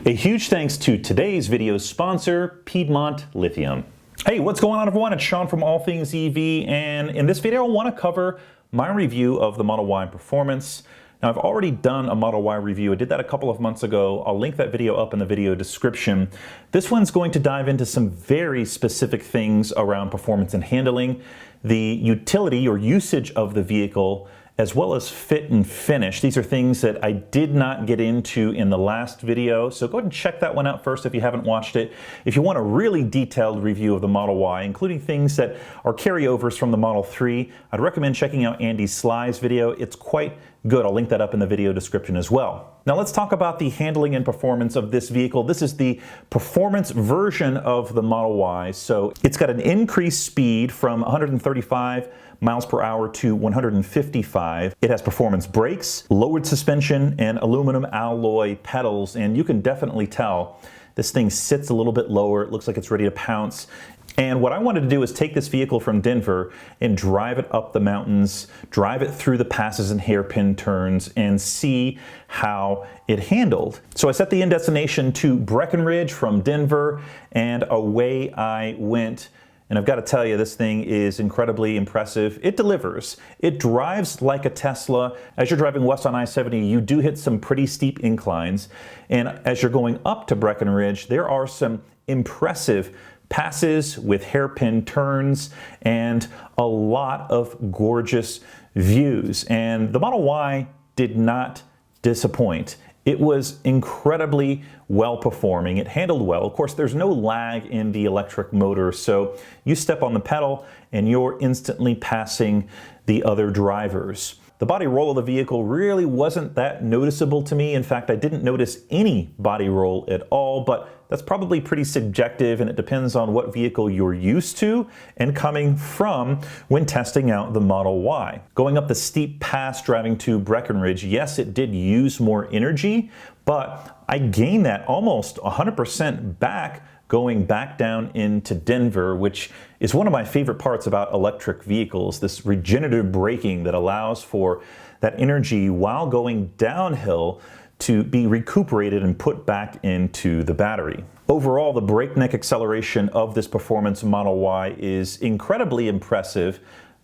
A huge thanks to today's video sponsor, Piedmont Lithium. Hey, what's going on everyone? It's Sean from All Things EV, and in this video I want to cover my review of the Model Y Performance. Now I've already done a Model Y review. I did that a couple of months ago. I'll link that video up in the video description. This one's going to dive into some very specific things around performance and handling, the utility or usage of the vehicle, as well as fit and finish. These are things that I did not get into in the last video, so go ahead and check that one out first if you haven't watched it. If you want a really detailed review of the Model Y, including things that are carryovers from the Model 3, I'd recommend checking out Andy Sly's video. It's quite good. I'll link that up in the video description as well. Now let's talk about the handling and performance of this vehicle. This is the performance version of the Model Y. So it's got an increased speed from 135 miles per hour to 155. It has performance brakes, lowered suspension, and aluminum alloy pedals. And you can definitely tell this thing sits a little bit lower. It looks like it's ready to pounce. And what I wanted to do is take this vehicle from Denver and drive it up the mountains, drive it through the passes and hairpin turns, and see how it handled. So I set the end destination to Breckenridge from Denver, and away I went. And I've got to tell you, this thing is incredibly impressive. It delivers. It drives like a Tesla. As you're driving west on I-70, you do hit some pretty steep inclines. And as you're going up to Breckenridge, there are some impressive passes with hairpin turns and a lot of gorgeous views. And the Model Y did not disappoint. It was incredibly well performing. It handled well. Of course, there's no lag in the electric motor, so you step on the pedal and you're instantly passing the other drivers. The body roll of the vehicle really wasn't that noticeable to me. In fact, I didn't notice any body roll at all, but that's probably pretty subjective, and it depends on what vehicle you're used to and coming from when testing out the Model Y. Going up the steep pass driving to Breckenridge, yes, it did use more energy, but I gained that almost 100% back going back down into Denver, which is one of my favorite parts about electric vehicles, this regenerative braking that allows for that energy while going downhill to be recuperated and put back into the battery. Overall, the breakneck acceleration of this performance Model Y is incredibly impressive.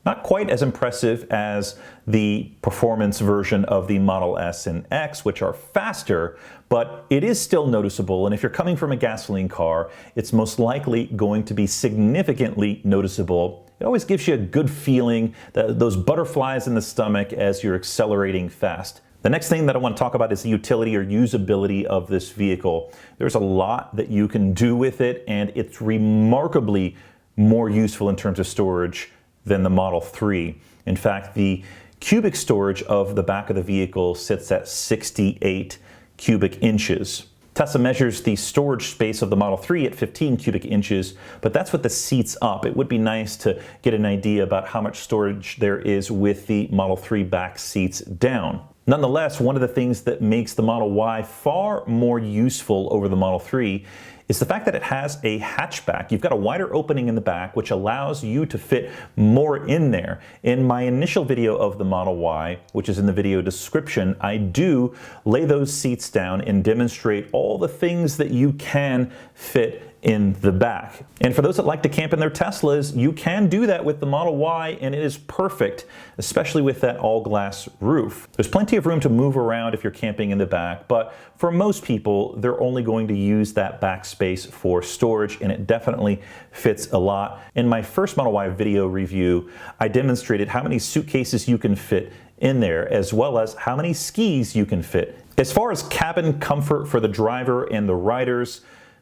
Not quite as impressive as the performance version of the Model S and X, which are faster, but it is still noticeable. And if you're coming from a gasoline car, it's most likely going to be significantly noticeable. It always gives you a good feeling, those butterflies in the stomach as you're accelerating fast. The next thing that I want to talk about is the utility or usability of this vehicle. There's a lot that you can do with it, and it's remarkably more useful in terms of storage than the Model 3. In fact, the cubic storage of the back of the vehicle sits at 68 cubic inches. Tesla measures the storage space of the Model 3 at 15 cubic inches, but that's with the seats up. It would be nice to get an idea about how much storage there is with the Model 3 back seats down. Nonetheless, one of the things that makes the Model Y far more useful over the Model 3 is the fact that it has a hatchback. You've got a wider opening in the back, which allows you to fit more in there. In my initial video of the Model Y, which is in the video description, I do lay those seats down and demonstrate all the things that you can fit in the back. And for those that like to camp in their Teslas, you can do that with the Model Y, and it is perfect, especially with that all-glass roof. There's plenty of room to move around if you're camping in the back, but for most people, they're only going to use that back space for storage, and it definitely fits a lot. In my first Model Y video review, I demonstrated how many suitcases you can fit in there, as well as how many skis you can fit. As far as cabin comfort for the driver and the riders,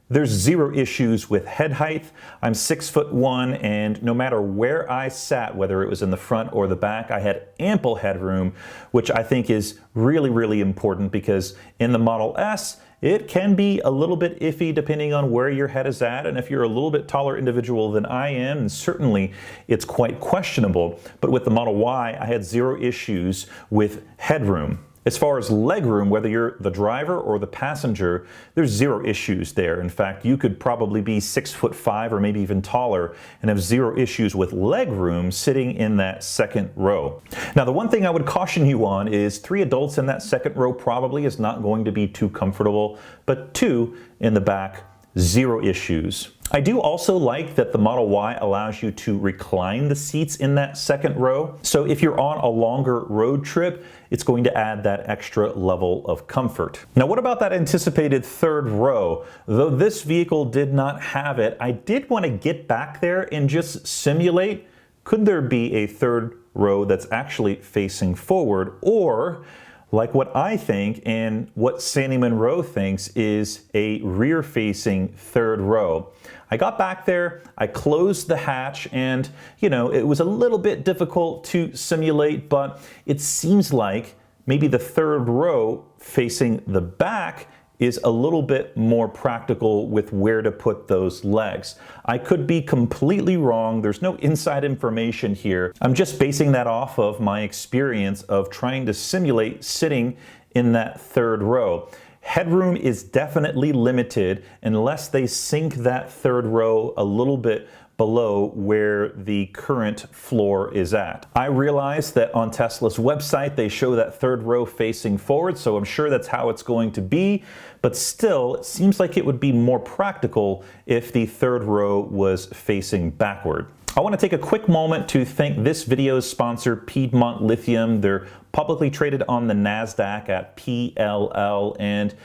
there's zero issues with head height. I'm 6'1", and no matter where I sat, whether it was in the front or the back, I had ample headroom, which I think is really, really important because in the Model S, it can be a little bit iffy depending on where your head is at, and if you're a little bit taller individual than I am, and certainly it's quite questionable. But with the Model Y, I had zero issues with headroom. As far as legroom, whether you're the driver or the passenger, there's zero issues there. In fact, you could probably be 6'5" or maybe even taller and have zero issues with legroom sitting in that second row. Now, the one thing I would caution you on is 3 adults in that second row probably is not going to be too comfortable, but 2 in the back, zero issues. I do also like that the Model Y allows you to recline the seats in that second row. So if you're on a longer road trip, it's going to add that extra level of comfort. Now, what about that anticipated third row? Though this vehicle did not have it, I did want to get back there and just simulate, could there be a third row that's actually facing forward, or like what I think and what Sandy Monroe thinks is a rear-facing third row. I got back there, I closed the hatch, and it was a little bit difficult to simulate, but it seems like maybe the third row facing the back is a little bit more practical with where to put those legs. I could be completely wrong. There's no inside information here. I'm just basing that off of my experience of trying to simulate sitting in that third row. Headroom is definitely limited unless they sink that third row a little bit below where the current floor is at. I realize that on Tesla's website they show that third row facing forward, so I'm sure that's how it's going to be, but still it seems like it would be more practical if the third row was facing backward. I want to take a quick moment to thank this video's sponsor, Piedmont Lithium. They're publicly traded on the NASDAQ at PLL, and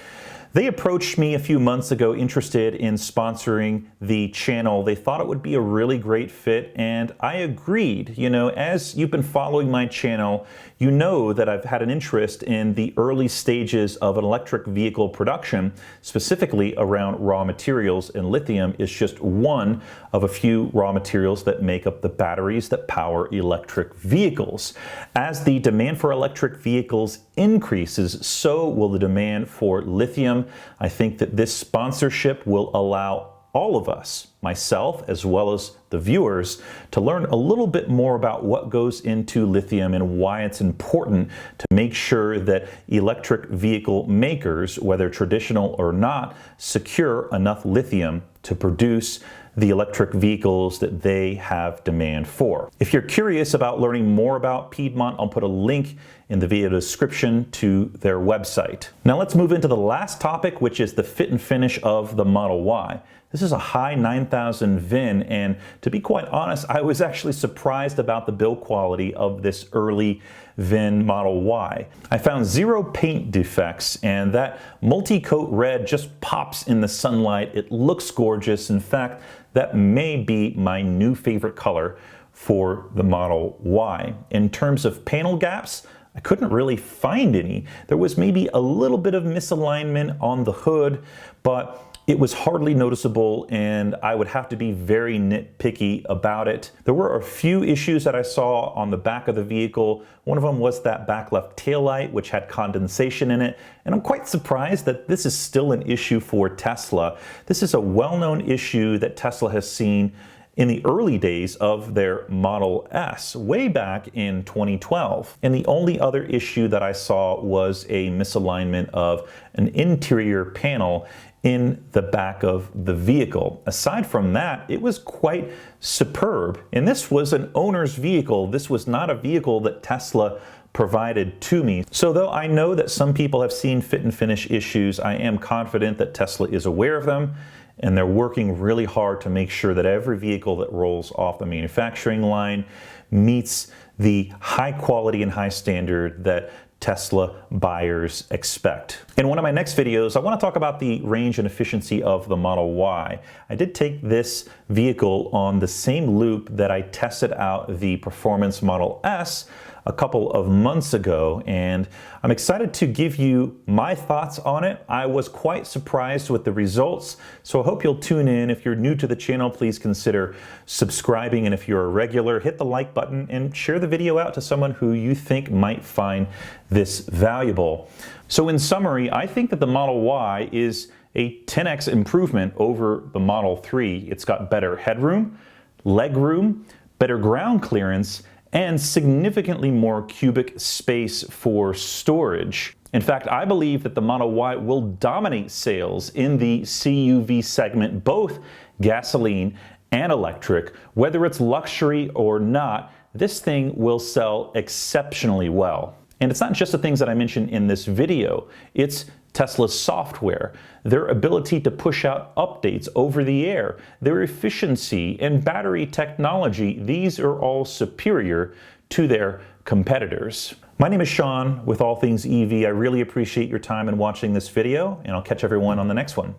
they approached me a few months ago interested in sponsoring the channel. They thought it would be a really great fit, and I agreed. As you've been following my channel, you know that I've had an interest in the early stages of an electric vehicle production, specifically around raw materials, and lithium is just one of a few raw materials that make up the batteries that power electric vehicles. As the demand for electric vehicles increases, so will the demand for lithium. I think that this sponsorship will allow all of us, myself as well as the viewers, to learn a little bit more about what goes into lithium and why it's important to make sure that electric vehicle makers, whether traditional or not, secure enough lithium to produce the electric vehicles that they have demand for. If you're curious about learning more about Piedmont, I'll put a link in the video description to their website. Now let's move into the last topic, which is the fit and finish of the Model Y. This is a high 9000 VIN, and to be quite honest, I was actually surprised about the build quality of this early VIN Model Y. I found zero paint defects, and that multi-coat red just pops in the sunlight. It looks gorgeous. In fact, that may be my new favorite color for the Model Y. In terms of panel gaps, I couldn't really find any. There was maybe a little bit of misalignment on the hood, but it was hardly noticeable, and I would have to be very nitpicky about it. There were a few issues that I saw on the back of the vehicle. One of them was that back left taillight, which had condensation in it, and I'm quite surprised that this is still an issue for Tesla. This is a well-known issue that Tesla has seen in the early days of their Model S, way back in 2012. And the only other issue that I saw was a misalignment of an interior panel in the back of the vehicle. Aside from that, it was quite superb. And this was an owner's vehicle. This was not a vehicle that Tesla provided to me. So though I know that some people have seen fit and finish issues, I am confident that Tesla is aware of them, and they're working really hard to make sure that every vehicle that rolls off the manufacturing line meets the high quality and high standard that Tesla buyers expect. In one of my next videos, I want to talk about the range and efficiency of the Model Y. I did take this vehicle on the same loop that I tested out the Performance Model S a couple of months ago, and I'm excited to give you my thoughts on it. I was quite surprised with the results, so I hope you'll tune in. If you're new to the channel, please consider subscribing, and if you're a regular, hit the like button and share the video out to someone who you think might find this valuable. So in summary, I think that the Model Y is a 10x improvement over the Model 3. It's got better headroom, legroom, better ground clearance, and significantly more cubic space for storage. In fact, I believe that the Model Y will dominate sales in the CUV segment, both gasoline and electric. Whether it's luxury or not, this thing will sell exceptionally well. And it's not just the things that I mentioned in this video, it's Tesla's software, their ability to push out updates over the air, their efficiency and battery technology. These are all superior to their competitors. My name is Sean with All Things EV. I really appreciate your time in watching this video, and I'll catch everyone on the next one.